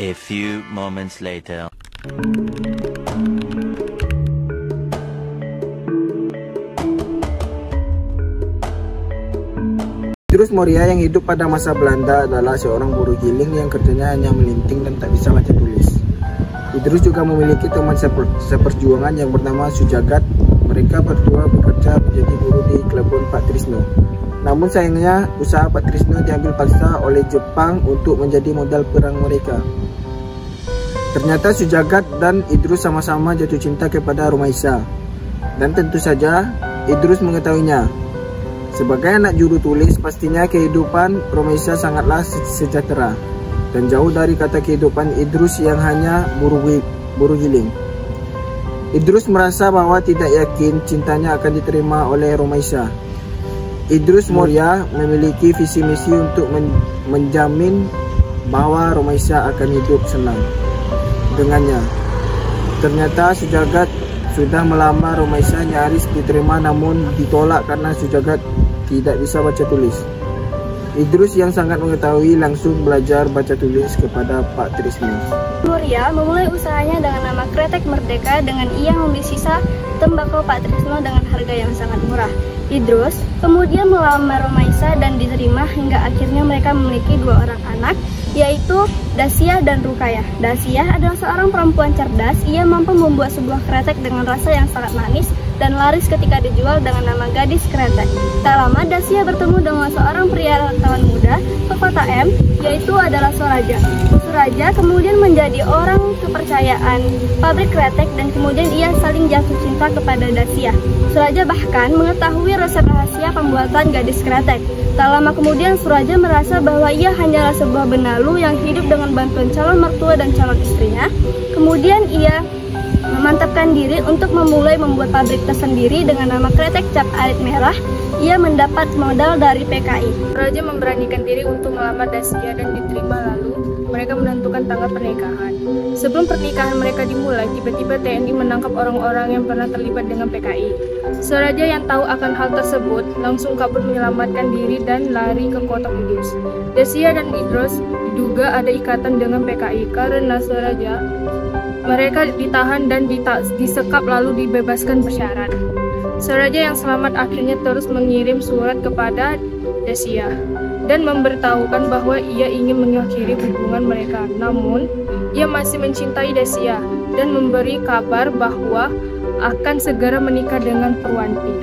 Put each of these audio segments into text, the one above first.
A few moments later. Idrus Moria yang hidup pada masa Belanda adalah seorang buruh giling yang kerjanya hanya melinting dan tak bisa baca tulis. Idrus juga memiliki teman seperjuangan yang bernama Sujagat. Mereka berdua bekerja menjadi buruh di Klebon Pak Trisno. Namun sayangnya usaha Pak Trisno diambil paksa oleh Jepang untuk menjadi modal perang mereka. Ternyata Sujagat dan Idrus sama-sama jatuh cinta kepada Romaisa. Dan tentu saja Idrus mengetahuinya. Sebagai anak juru tulis, pastinya kehidupan Romaisa sangatlah sejahtera dan jauh dari kata kehidupan Idrus yang hanya buruh giling. Idrus merasa bahwa tidak yakin cintanya akan diterima oleh Romaisa. Idrus Moria memiliki visi misi untuk menjamin bahwa Romaisa akan hidup senang dengannya. Ternyata Sujagat sudah melamar Romaisa, nyaris diterima namun ditolak karena Sujagat tidak bisa baca tulis. Idrus yang sangat mengetahui langsung belajar baca tulis kepada Pak Trisno. Moria memulai usahanya dengan nama Kretek Merdeka dengan ia membeli sisa tembakau Pak Trisno dengan harga yang sangat murah. Idrus kemudian melamar Romaisa dan diterima hingga akhirnya mereka memiliki 2 orang anak, yaitu Dasia dan Rukaya. Dasia adalah seorang perempuan cerdas. Ia mampu membuat sebuah kretek dengan rasa yang sangat manis dan laris ketika dijual dengan nama Gadis Kretek. Tak lama Dasia bertemu dengan seorang pria wartawan muda ke kota M, yaitu adalah Soraja. Soraja kemudian menjadi orang kepercayaan pabrik kretek dan kemudian ia saling jatuh cinta kepada Dasia. Soraja bahkan mengetahui resep rahasia pembuatan Gadis Kretek. Tak lama kemudian Soraja merasa bahwa ia hanyalah sebuah benalu yang hidup dengan bantuan calon mertua dan calon istrinya. Kemudian ia memantapkan diri untuk memulai membuat pabrik tersendiri dengan nama Kretek Cap Arit Merah. Ia mendapat modal dari PKI. Raja memberanikan diri untuk melamar Dasia dan diterima, lalu mereka menentukan tanggal pernikahan. Sebelum pernikahan mereka dimulai, tiba-tiba TNI menangkap orang-orang yang pernah terlibat dengan PKI. Soraja yang tahu akan hal tersebut langsung kabur menyelamatkan diri dan lari ke kota Kudus. Dasia dan Idrus diduga ada ikatan dengan PKI karena Soraja. Mereka ditahan dan disekap lalu dibebaskan bersyarat. Soraja yang selamat akhirnya terus mengirim surat kepada Dasia dan memberitahukan bahwa ia ingin mengakhiri hubungan mereka. Namun, ia masih mencintai Dasia dan memberi kabar bahwa akan segera menikah dengan Purwanti,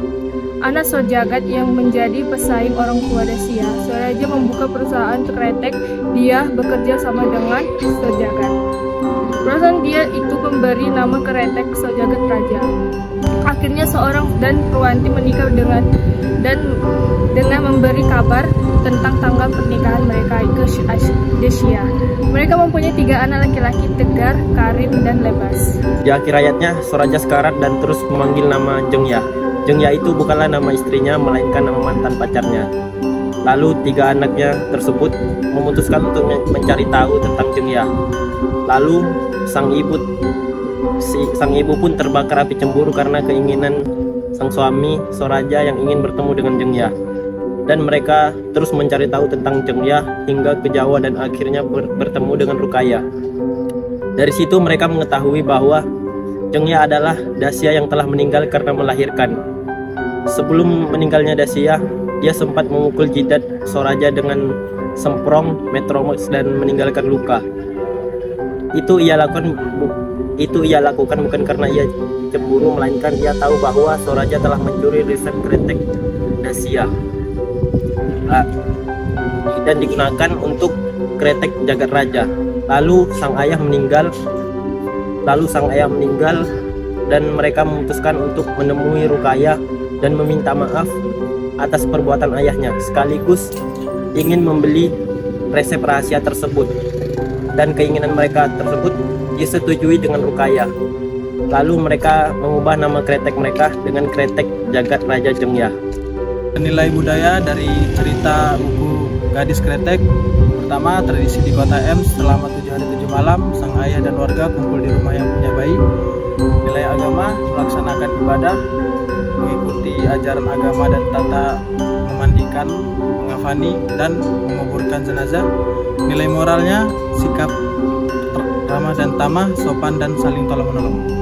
anak Sojagat yang menjadi pesaing orang tua Dasia. Soraja membuka perusahaan kretek. Dia bekerja sama dengan Sojagat. Perusahaan dia itu memberi nama Kretek Sojagat Raja. Akhirnya seorang dan Purwanti menikah dengan memberi kabar tentang tanggal pernikahan mereka ke Dasia. Mereka mempunyai 3 anak laki-laki, Tegar, Karim, dan Lebas. Di akhir ayatnya, Soraja sekarat dan terus memanggil nama Jengya. Jengya itu bukanlah nama istrinya, melainkan nama mantan pacarnya. Lalu 3 anaknya tersebut memutuskan untuk mencari tahu tentang Jengya. Lalu sang ibu pun terbakar api cemburu karena keinginan sang suami Soraja yang ingin bertemu dengan Jengya. Dan mereka terus mencari tahu tentang Jengya hingga ke Jawa dan akhirnya bertemu dengan Rukaya. Dari situ mereka mengetahui bahwa Jengya adalah Dasia yang telah meninggal karena melahirkan. Sebelum meninggalnya Dasia, dia sempat memukul jidat Soraja dengan semprong Metromax dan meninggalkan luka. Itu ia lakukan bukan karena ia cemburu, melainkan ia tahu bahwa Soraja telah mencuri resep kretek Dasia dan digunakan untuk kretek Jagat Raja. Lalu sang ayah meninggal dan mereka memutuskan untuk menemui Rukaya dan meminta maaf atas perbuatan ayahnya, sekaligus ingin membeli resep rahasia tersebut. Dan keinginan mereka tersebut disetujui dengan Rukaya. Lalu mereka mengubah nama kretek mereka dengan Kretek Jagat Raja Jengya. Nilai budaya dari cerita buku Gadis Kretek. Pertama, tradisi di kota M selama 7 hari 7 malam, sang ayah dan warga kumpul di rumah yang punya bayi. Nilai agama, melaksanakan ibadah, mengikuti ajaran agama dan tata memandikan, mengafani, dan menguburkan jenazah. Nilai moralnya, sikap ramah dan tamah, sopan dan saling tolong-menolong.